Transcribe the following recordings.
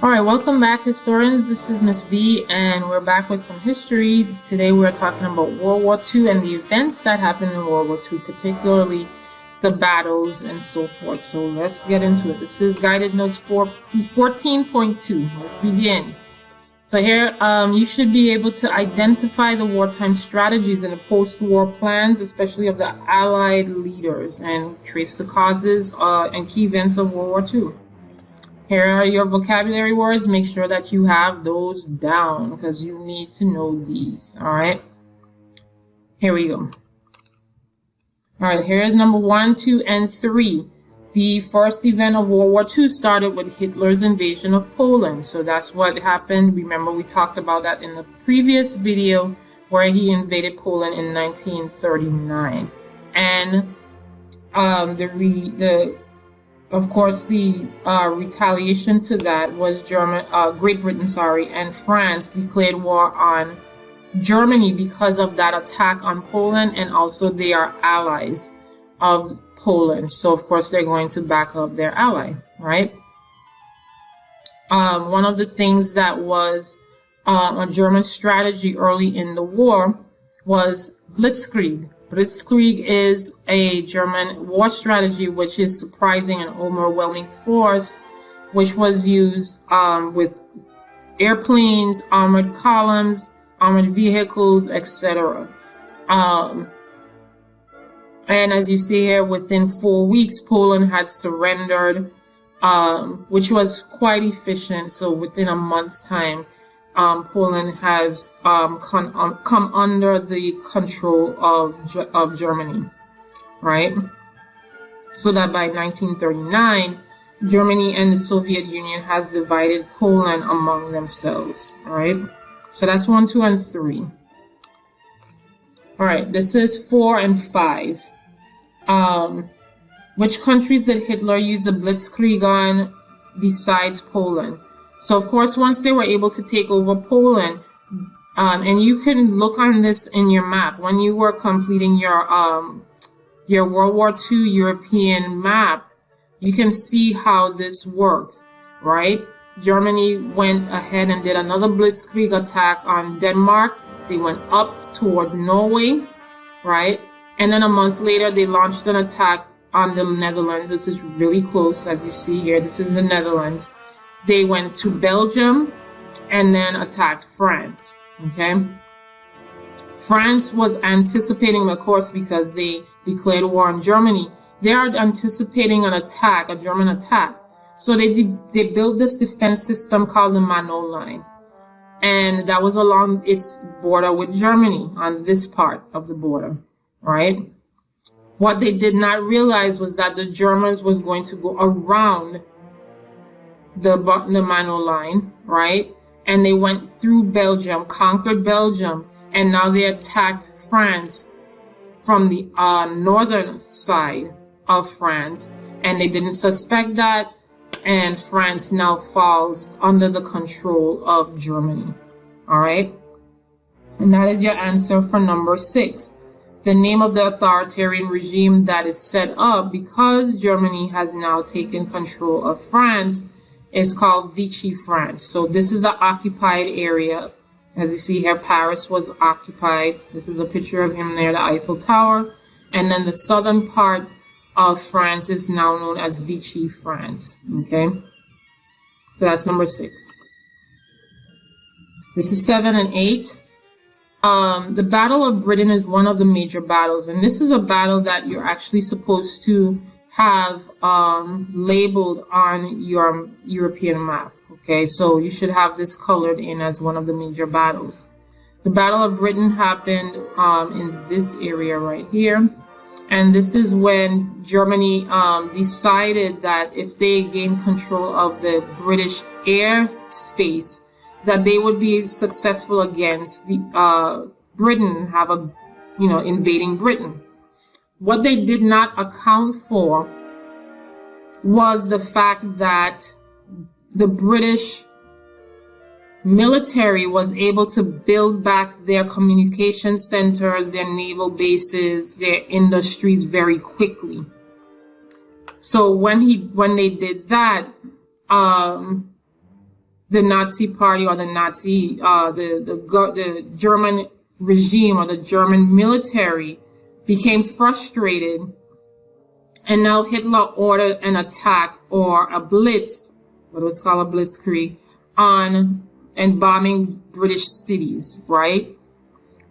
All right, welcome back, historians. This is Miss V, and we're back with some history. Today we're talking about World War II and the events that happened in World War II, particularly the battles and so forth. So let's get into it. This is Guided Notes 14.2. Let's begin. So here, you should be able to identify the wartime strategies and the post-war plans, especially of the Allied leaders, and trace the causes and key events of World War II. Here are your vocabulary words. Make sure that you have those down because you need to know these. All right. Here we go. All right. Here's number 1, 2, and 3. The first event of World War II started with Hitler's invasion of Poland. So that's what happened. Remember, we talked about that in the previous video where he invaded Poland in 1939. And of course, the retaliation to that was Great Britain, and France declared war on Germany because of that attack on Poland, and also they are allies of Poland. So, of course, they're going to back up their ally, right? One of the things that was a German strategy early in the war was Blitzkrieg. Blitzkrieg is a German war strategy which is surprising and overwhelming force, which was used with airplanes, armored columns, armored vehicles, etc. And as you see here, within 4 weeks, Poland had surrendered, which was quite efficient. So within a month's time, Poland has come under the control of Germany, right? So that by 1939, Germany and the Soviet Union has divided Poland among themselves, right? So that's 1, 2, and 3. All right, this is 4 and 5. Which countries did Hitler use the Blitzkrieg on besides Poland? So, of course, once they were able to take over Poland, and you can look on this in your map, when you were completing your World War II European map, you can see how this works, right? Germany went ahead and did another Blitzkrieg attack on Denmark. They went up towards Norway, right? And then a month later, they launched an attack on the Netherlands. This is really close, as you see here. This is the Netherlands. They went to Belgium and then attacked France, okay? France was anticipating, of course, because they declared war on Germany. They are anticipating an attack, a German attack. So they built this defense system called the Maginot Line. And that was along its border with Germany on this part of the border, right? What they did not realize was that the Germans was going to go around the Maginot Line, right? And they went through Belgium, conquered Belgium, and now they attacked France from the northern side of France. And they didn't suspect that, and France now falls under the control of Germany, all right? And that is your answer for number 6. The name of the authoritarian regime that is set up because Germany has now taken control of France is called Vichy France. So this is the occupied area. As you see here, Paris was occupied. This is a picture of him near the Eiffel Tower. And then the southern part of France is now known as Vichy France. Okay? So that's number 6. This is 7 and 8. The Battle of Britain is one of the major battles. And this is a battle that you're actually supposed to have labeled on your European map. Okay, so you should have this colored in as one of the major battles. The Battle of Britain happened in this area right here. And this is when Germany decided that if they gained control of the British airspace, that they would be successful against the Britain, invading Britain. What they did not account for was the fact that the British military was able to build back their communication centers, their naval bases, their industries very quickly. So when they did that, the Nazi party or the Nazi, the German regime or the German military became frustrated, and now Hitler ordered an attack or a blitz, what was called a Blitzkrieg, on and bombing British cities, right?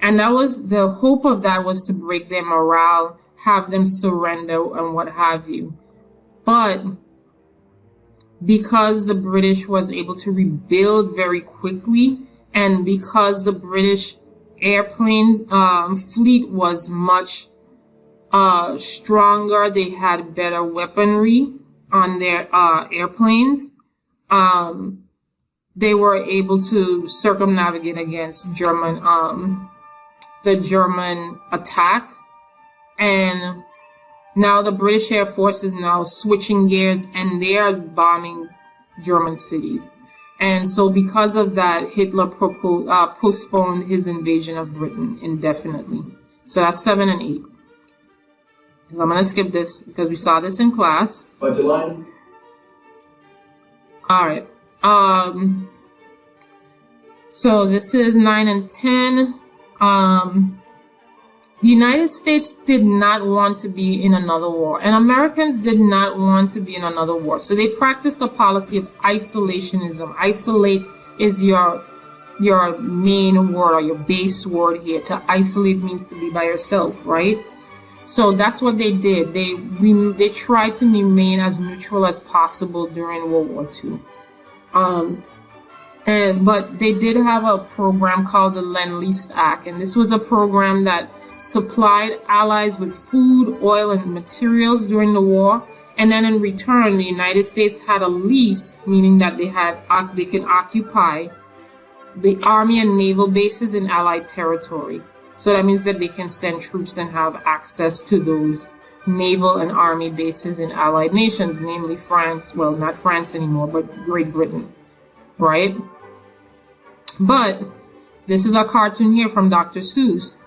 And that was the hope of that, was to break their morale, have them surrender and what have you. But because the British was able to rebuild very quickly, and because the British airplane fleet was much stronger, they had better weaponry on their airplanes, they were able to circumnavigate against the German attack. And now the British Air Force is now switching gears, and they are bombing German cities. And so because of that, Hitler postponed his invasion of Britain indefinitely. So that's 7 and 8. I'm going to skip this because we saw this in class. Budget line. All right. So this is 9 and 10. The United States did not want to be in another war, and Americans did not want to be in another war. So they practiced a policy of isolationism. Isolate is your main word or your base word here. To isolate means to be by yourself, right? So that's what they did. They tried to remain as neutral as possible during World War II. But they did have a program called the Lend-Lease Act, and this was a program that supplied allies with food, oil, and materials during the war. And then in return, the United States had a lease, meaning that they could occupy the army and naval bases in Allied territory. So that means that they can send troops and have access to those naval and army bases in Allied nations, namely France, well, not France anymore, but Great Britain, right? But this is a cartoon here from Dr. Seuss.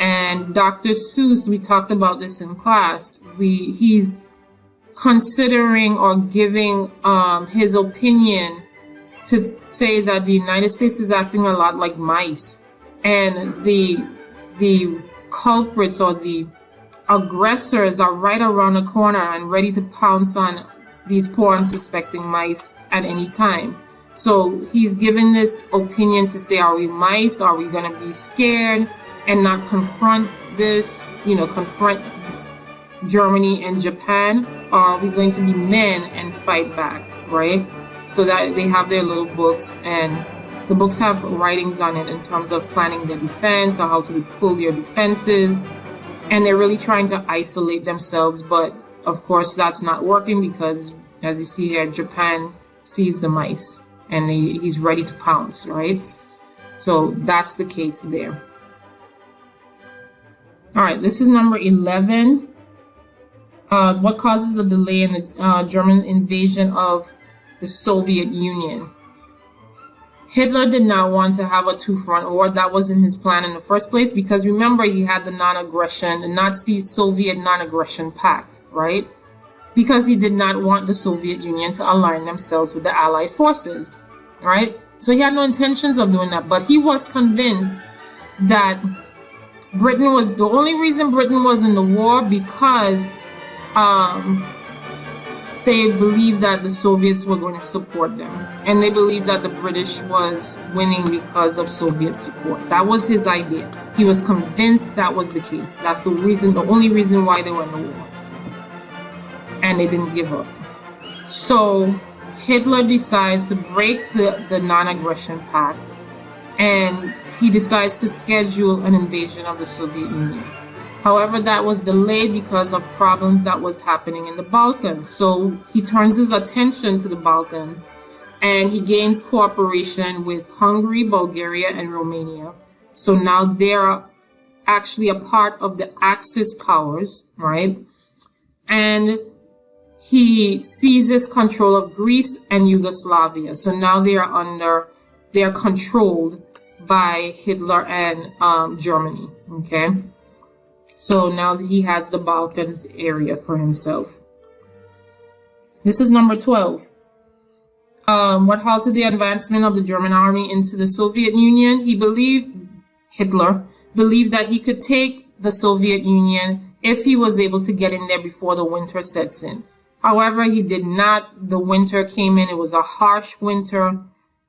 And Dr. Seuss, we talked about this in class. He's considering or giving his opinion to say that the United States is acting a lot like mice, and the culprits or the aggressors are right around the corner and ready to pounce on these poor unsuspecting mice at any time. So he's given this opinion to say, are we mice? Are we going to be scared and not confront this, confront Germany and Japan? Or are we going to be men and fight back, right? So that they have their little books, and the books have writings on it in terms of planning their defense or how to pull your defenses. And they're really trying to isolate themselves. But of course, that's not working because, as you see here, Japan sees the mice and he's ready to pounce, right? So that's the case there. All right, this is number 11. What causes the delay in the German invasion of the Soviet Union? Hitler did not want to have a two-front war. That wasn't his plan in the first place, because remember, he had the Nazi-Soviet non-aggression pact, right? Because he did not want the Soviet Union to align themselves with the Allied forces, right? So he had no intentions of doing that, but he was convinced that Britain was the only reason Britain was in the war because they believed that the Soviets were going to support them, and they believed that the British was winning because of Soviet support. That was his idea. He was convinced that was the case. That's the only reason why they were in the war, and they didn't give up. So Hitler decides to break the non-aggression pact, and he decides to schedule an invasion of the Soviet Union. However, that was delayed because of problems that was happening in the Balkans. So he turns his attention to the Balkans, and he gains cooperation with Hungary, Bulgaria, and Romania. So now they're actually a part of the Axis powers, right? And he seizes control of Greece and Yugoslavia. So now they are controlled by Hitler and Germany, okay? So now he has the Balkans area for himself. This is number 12. What halted the advancement of the German army into the Soviet Union? Hitler believed that he could take the Soviet Union if he was able to get in there before the winter sets in. However, he did not. The winter came in. It was a harsh winter.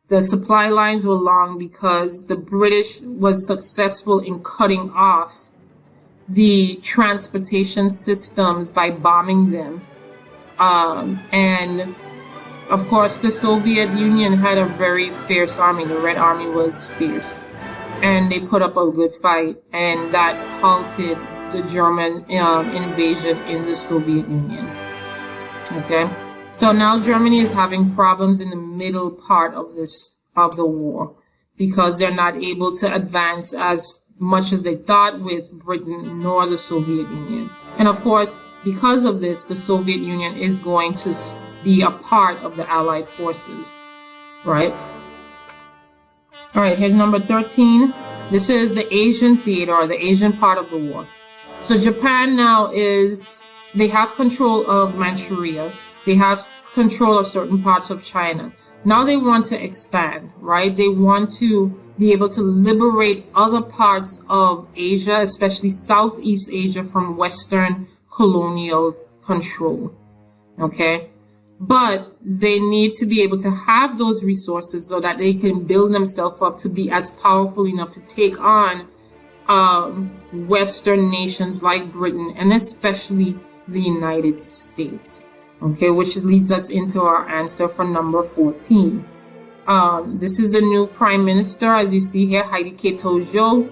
The supply lines were long because the British was successful in cutting off the transportation systems by bombing them. And of course, the Soviet Union had a very fierce army. The Red Army was fierce. And they put up a good fight. And that halted the German invasion in the Soviet Union. Okay? So now Germany is having problems in the middle part of the war because they're not able to advance as much as they thought with Britain nor the Soviet Union. And of course, because of this, the Soviet Union is going to be a part of the Allied forces, right? All right, here's number 13. This is the Asian theater, or the Asian part of the war. So Japan now they have control of Manchuria. They have control of certain parts of China. Now they want to expand, right? They want to be able to liberate other parts of Asia, especially Southeast Asia, from Western colonial control, okay? But they need to be able to have those resources so that they can build themselves up to be as powerful enough to take on Western nations like Britain and especially the United States. Okay, which leads us into our answer for number 14. This is the new prime minister, as you see here, Heidi Tojo.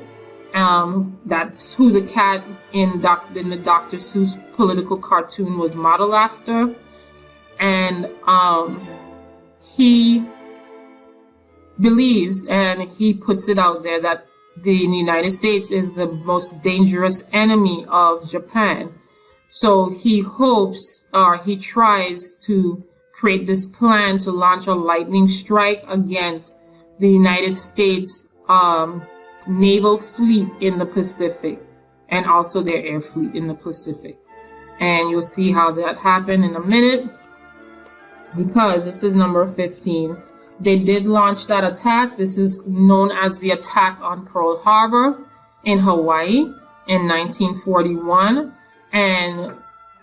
That's who the cat in the Dr. Seuss political cartoon was modeled after. And he believes, and he puts it out there, that the United States is the most dangerous enemy of Japan. So he hopes, or he tries to create this plan to launch a lightning strike against the United States naval fleet in the Pacific and also their air fleet in the Pacific. And you'll see how that happened in a minute, because this is number 15. They did launch that attack. This is known as the attack on Pearl Harbor in Hawaii in 1941. And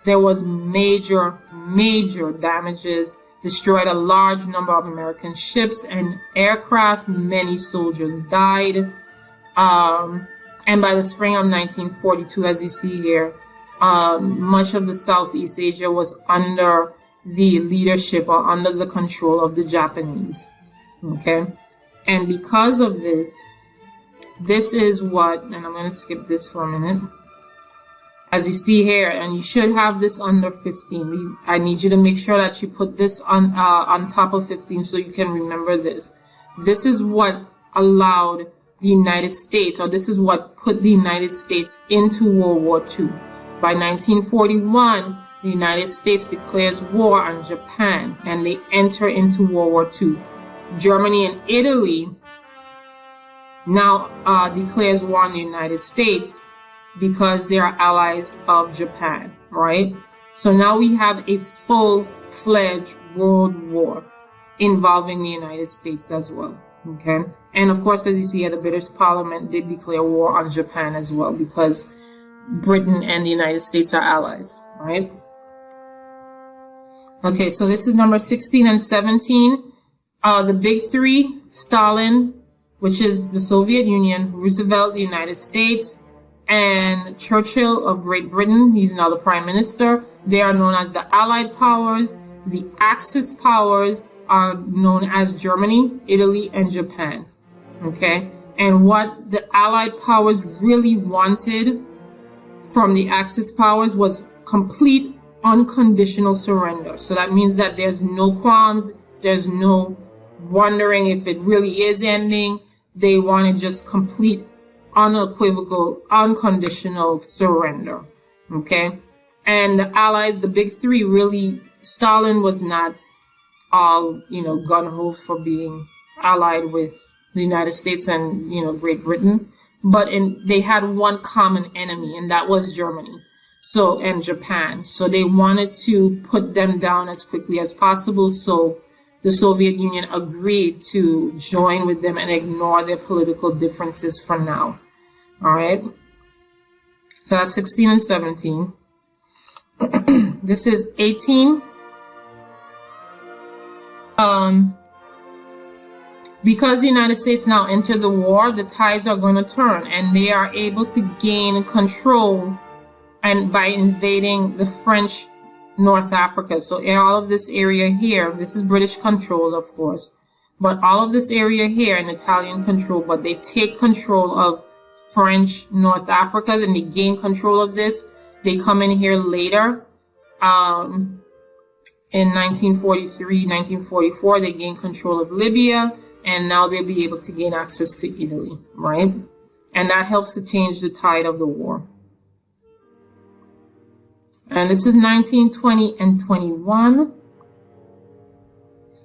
there was major damages, destroyed a large number of American ships and aircraft. Many soldiers died. And by the spring of 1942, as you see here, much of the Southeast Asia was under the leadership or under the control of the Japanese. Okay? And because of this, this is what, and I'm going to skip this for a minute. As you see here, and you should have this under 15. I need you to make sure that you put this on top of 15 so you can remember this. This is what allowed the United States, or this is what put the United States into World War II. By 1941, the United States declares war on Japan, and they enter into World War II. Germany and Italy now declares war on the United States, because they are allies of Japan, right? So now we have a full-fledged world war involving the United States as well, okay? And of course, as you see here, the British Parliament did declare war on Japan as well, because Britain and the United States are allies, right? Okay, so this is number 16 and 17. The big three, Stalin, which is the Soviet Union, Roosevelt, the United States, and Churchill of Great Britain. He's now the Prime Minister. They are known as the Allied powers. The Axis powers are known as Germany, Italy, and Japan. Okay? And what the Allied powers really wanted from the Axis powers was complete unconditional surrender. So that means that there's no qualms, there's no wondering if it really is ending. They wanted just complete, unequivocal, unconditional surrender. Okay? And the Allies, the big three, really, Stalin was not all, gung-ho for being allied with the United States and, Great Britain. But they had one common enemy, and that was Germany. And Japan. So they wanted to put them down as quickly as possible so the Soviet Union agreed to join with them and ignore their political differences for now. All right. So that's 16 and 17. This is 18. Because the United States now entered the war, the tides are going to turn, and they are able to gain control and by invading the French North Africa. So all of this area here, this is British control, of course, but all of this area here in Italian control, but they take control of French North Africa, and they gain control of this. They come in here later. In 1943, 1944, they gain control of Libya, and now they'll be able to gain access to Italy, right? And that helps to change the tide of the war. And this is 1920 and 21.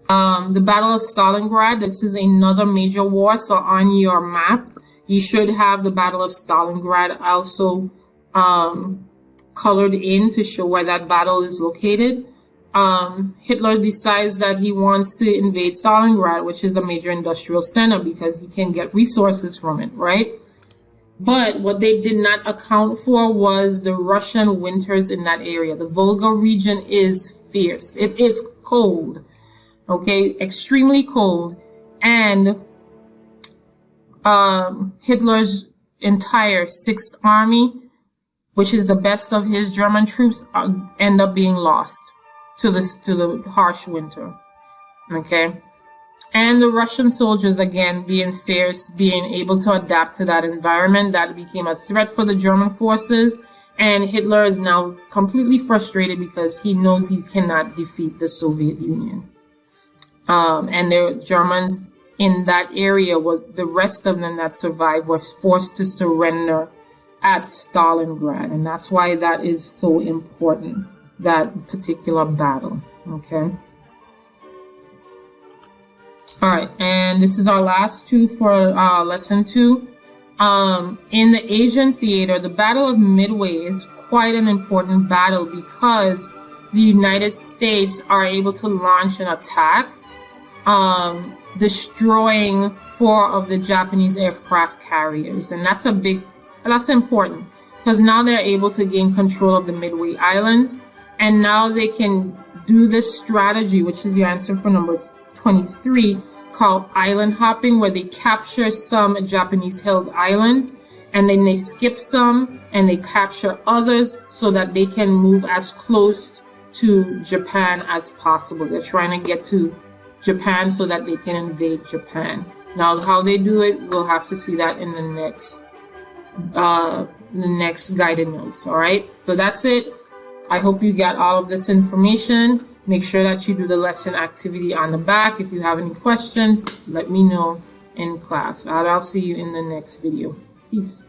The Battle of Stalingrad, this is another major war. So on your map, you should have the Battle of Stalingrad also colored in to show where that battle is located. Hitler decides that he wants to invade Stalingrad, which is a major industrial center, because he can get resources from it, right? But what they did not account for was the Russian winters in that area. The Volga region is fierce. It is cold, okay? Extremely cold. And Hitler's entire 6th Army, which is the best of his German troops, end up being lost to the harsh winter, okay? And the Russian soldiers, again, being fierce, being able to adapt to that environment, that became a threat for the German forces. And Hitler is now completely frustrated because he knows he cannot defeat the Soviet Union. And the Germans in that area, the rest of them that survived, were forced to surrender at Stalingrad. And that's why that is so important, that particular battle, okay? All right, and this is our last two for lesson 2. In the Asian theater, the Battle of Midway is quite an important battle because the United States are able to launch an attack, destroying 4 of the Japanese aircraft carriers. And that's important because now they're able to gain control of the Midway Islands, and now they can do this strategy, which is your answer for number 23, called island hopping, where they capture some Japanese-held islands, and then they skip some, and they capture others so that they can move as close to Japan as possible. They're trying to get to Japan so that they can invade Japan. Now, how they do it, we'll have to see that in the next guided notes, all right? So that's it. I hope you got all of this information. Make sure that you do the lesson activity on the back. If you have any questions, let me know in class. I'll see you in the next video. Peace.